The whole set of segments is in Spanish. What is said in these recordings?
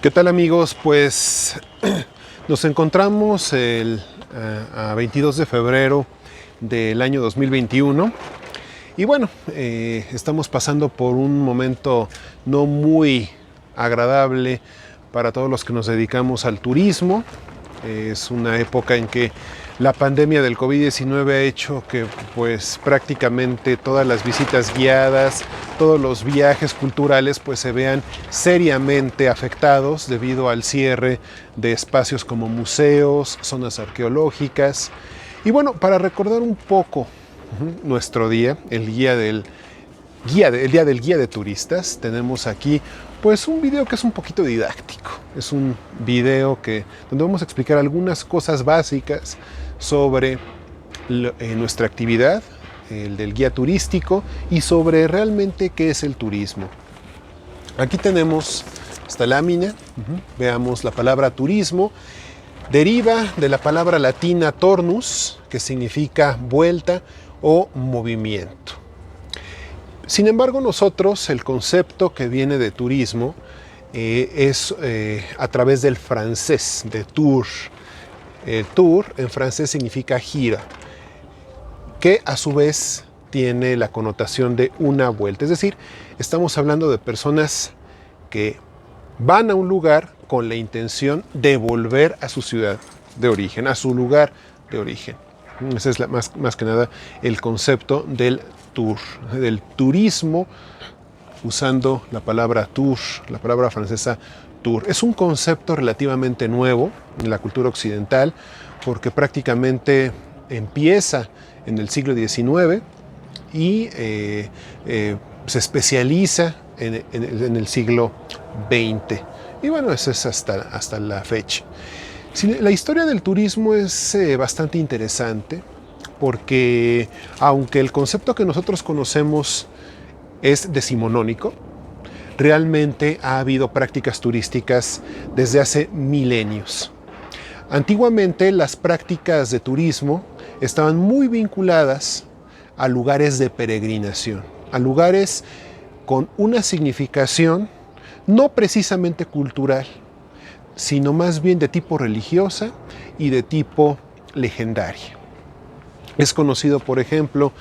¿Qué tal, amigos? Pues nos encontramos a 22 de febrero del año 2021 y bueno, estamos pasando por un momento no muy agradable para todos los que nos dedicamos al turismo. Es una época en que la pandemia del COVID-19 ha hecho que pues prácticamente todas las visitas guiadas, todos los viajes culturales pues se vean seriamente afectados debido al cierre de espacios como museos, zonas arqueológicas. Y bueno, para recordar un poco nuestro día, el día del guía de turistas, tenemos aquí pues un video que es un poquito didáctico. Es un video donde vamos a explicar algunas cosas básicas sobre nuestra actividad, el del guía turístico, y sobre realmente qué es el turismo. Aquí tenemos esta lámina. Veamos la palabra turismo. Deriva de la palabra latina turnus, que significa vuelta o movimiento. Sin embargo, nosotros, el concepto que viene de turismo es a través del francés, de tour. Tour en francés significa gira, que a su vez tiene la connotación de una vuelta. Es decir, estamos hablando de personas que van a un lugar con la intención de volver a su ciudad de origen, a su lugar de origen. Ese es más que nada el concepto del tour, del turismo, usando la palabra tour, la palabra francesa tour. Es un concepto relativamente nuevo en la cultura occidental porque prácticamente empieza en el siglo XIX y se especializa en el siglo XX. Y bueno, eso es hasta la fecha. La historia del turismo es bastante interesante porque aunque el concepto que nosotros conocemos es decimonónico, realmente ha habido prácticas turísticas desde hace milenios. Antiguamente las prácticas de turismo estaban muy vinculadas a lugares de peregrinación, a lugares con una significación no precisamente cultural, sino más bien de tipo religiosa y de tipo legendaria. Es conocido, por ejemplo,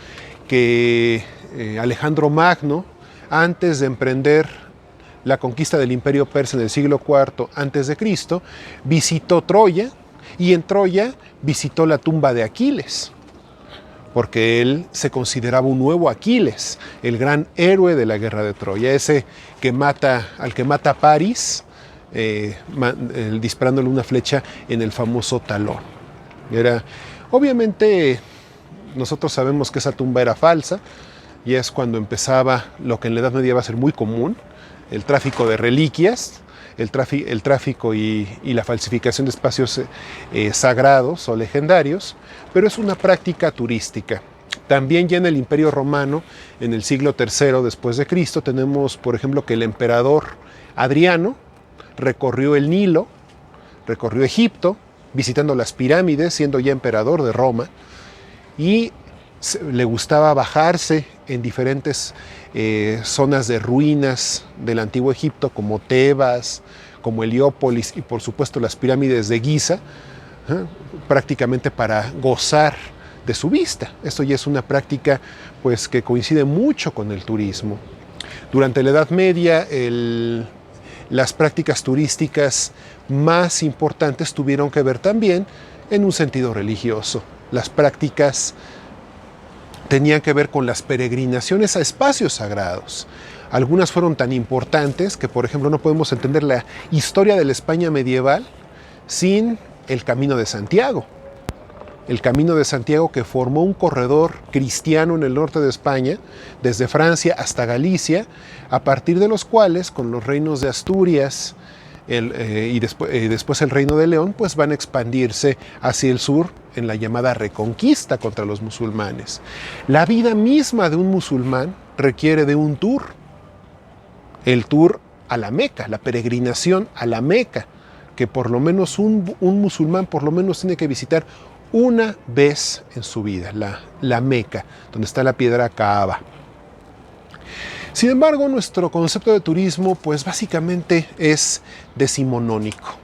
que Alejandro Magno, antes de emprender la conquista del Imperio Persa en el siglo IV a.C., visitó Troya y en Troya visitó la tumba de Aquiles, porque él se consideraba un nuevo Aquiles, el gran héroe de la guerra de Troya, ese al que mata a París, disparándole una flecha en el famoso talón. Obviamente nosotros sabemos que esa tumba era falsa y es cuando empezaba lo que en la Edad Media va a ser muy común, el tráfico de reliquias, el tráfico y la falsificación de espacios sagrados o legendarios, pero es una práctica turística. También ya en el Imperio Romano, en el siglo III después de Cristo, tenemos, por ejemplo, que el emperador Adriano recorrió el Nilo, recorrió Egipto, visitando las pirámides, siendo ya emperador de Roma, y le gustaba bajarse en diferentes zonas de ruinas del antiguo Egipto, como Tebas, como Heliópolis y por supuesto las pirámides de Giza, prácticamente para gozar de su vista. Esto ya es una práctica pues, que coincide mucho con el turismo. Durante la Edad Media, las prácticas turísticas más importantes tuvieron que ver también en un sentido religioso. Las prácticas tenían que ver con las peregrinaciones a espacios sagrados. Algunas fueron tan importantes que, por ejemplo, no podemos entender la historia de la España medieval sin el Camino de Santiago. El Camino de Santiago, que formó un corredor cristiano en el norte de España, desde Francia hasta Galicia, a partir de los cuales, con los reinos de Asturias y después el Reino de León, pues van a expandirse hacia el sur en la llamada Reconquista contra los musulmanes. La vida misma de un musulmán requiere de un tour. El tour a la Meca, la peregrinación a la Meca, que por lo menos un musulmán por lo menos tiene que visitar una vez en su vida, la Meca, donde está la piedra Kaaba. Sin embargo, nuestro concepto de turismo pues básicamente es decimonónico.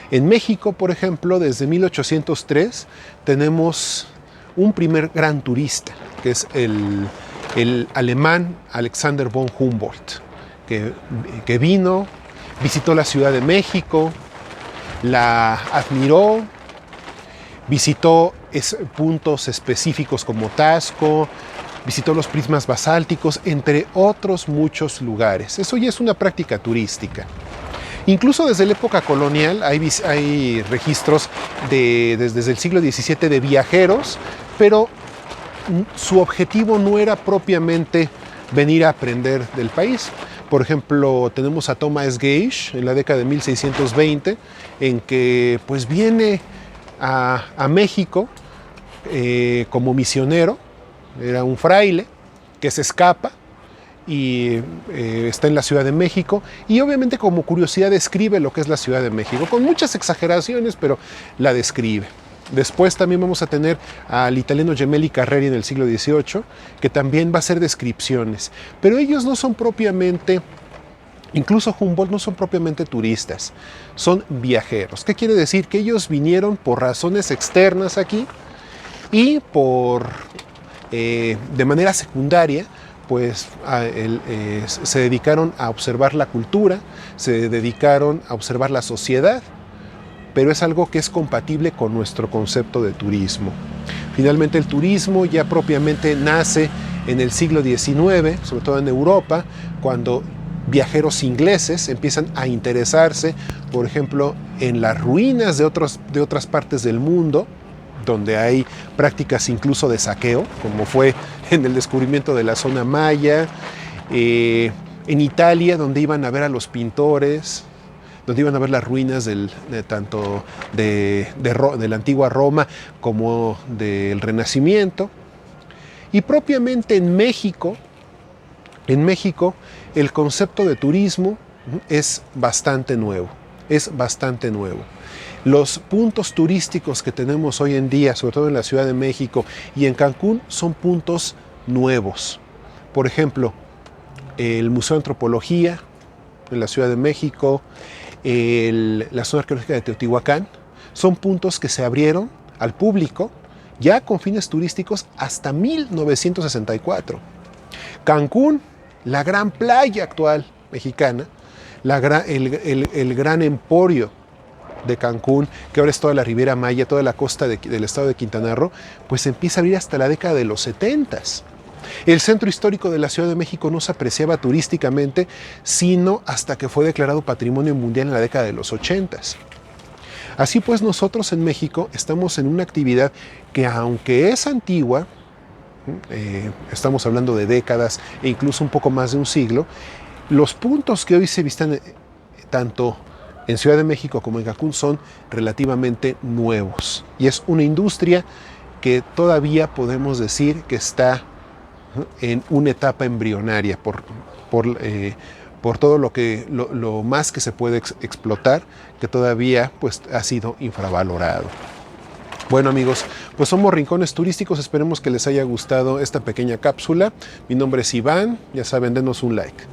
En México, por ejemplo, desde 1803 tenemos un primer gran turista, que es el alemán Alexander von Humboldt, que vino, visitó la Ciudad de México, la admiró, visitó puntos específicos como Taxco, visitó los prismas basálticos, entre otros muchos lugares. Eso ya es una práctica turística. Incluso desde la época colonial hay registros desde el siglo XVII de viajeros, pero su objetivo no era propiamente venir a aprender del país. Por ejemplo, tenemos a Thomas Gage en la década de 1620, en que pues viene a México como misionero. Era un fraile que se escapa y está en la Ciudad de México, y obviamente como curiosidad describe lo que es la Ciudad de México, con muchas exageraciones, pero la describe. Después también vamos a tener al italiano Gemelli Carreri en el siglo XVIII, que también va a hacer descripciones, pero ellos no son propiamente, incluso Humboldt, no son propiamente turistas, son viajeros. ¿Qué quiere decir? Que ellos vinieron por razones externas aquí y de manera secundaria, pues se dedicaron a observar la cultura, se dedicaron a observar la sociedad, pero es algo que es compatible con nuestro concepto de turismo. Finalmente, el turismo ya propiamente nace en el siglo XIX, sobre todo en Europa, cuando viajeros ingleses empiezan a interesarse, por ejemplo, en las ruinas de otras partes del mundo, donde hay prácticas incluso de saqueo, como fue en el descubrimiento de la zona maya, en Italia, donde iban a ver a los pintores, donde iban a ver las ruinas tanto de la antigua Roma como del Renacimiento. Y propiamente en México el concepto de turismo es bastante nuevo, Los puntos turísticos que tenemos hoy en día, sobre todo en la Ciudad de México y en Cancún, son puntos nuevos. Por ejemplo, el Museo de Antropología en la Ciudad de México, la zona arqueológica de Teotihuacán, son puntos que se abrieron al público ya con fines turísticos hasta 1964. Cancún, la gran playa actual mexicana, el gran emporio de Cancún, que ahora es toda la Riviera Maya, toda la costa del estado de Quintana Roo, pues empieza a abrir hasta la década de los 70s. El centro histórico de la Ciudad de México no se apreciaba turísticamente, sino hasta que fue declarado Patrimonio Mundial en la década de los 80s. Así pues, nosotros en México estamos en una actividad que, aunque es antigua, estamos hablando de décadas e incluso un poco más de un siglo, los puntos que hoy se visitan tanto en Ciudad de México como en Cancún son relativamente nuevos. Y es una industria que todavía podemos decir que está en una etapa embrionaria por todo lo más que se puede explotar, que todavía pues, ha sido infravalorado. Bueno amigos, pues somos Rincones Turísticos, esperemos que les haya gustado esta pequeña cápsula. Mi nombre es Iván, ya saben, denos un like.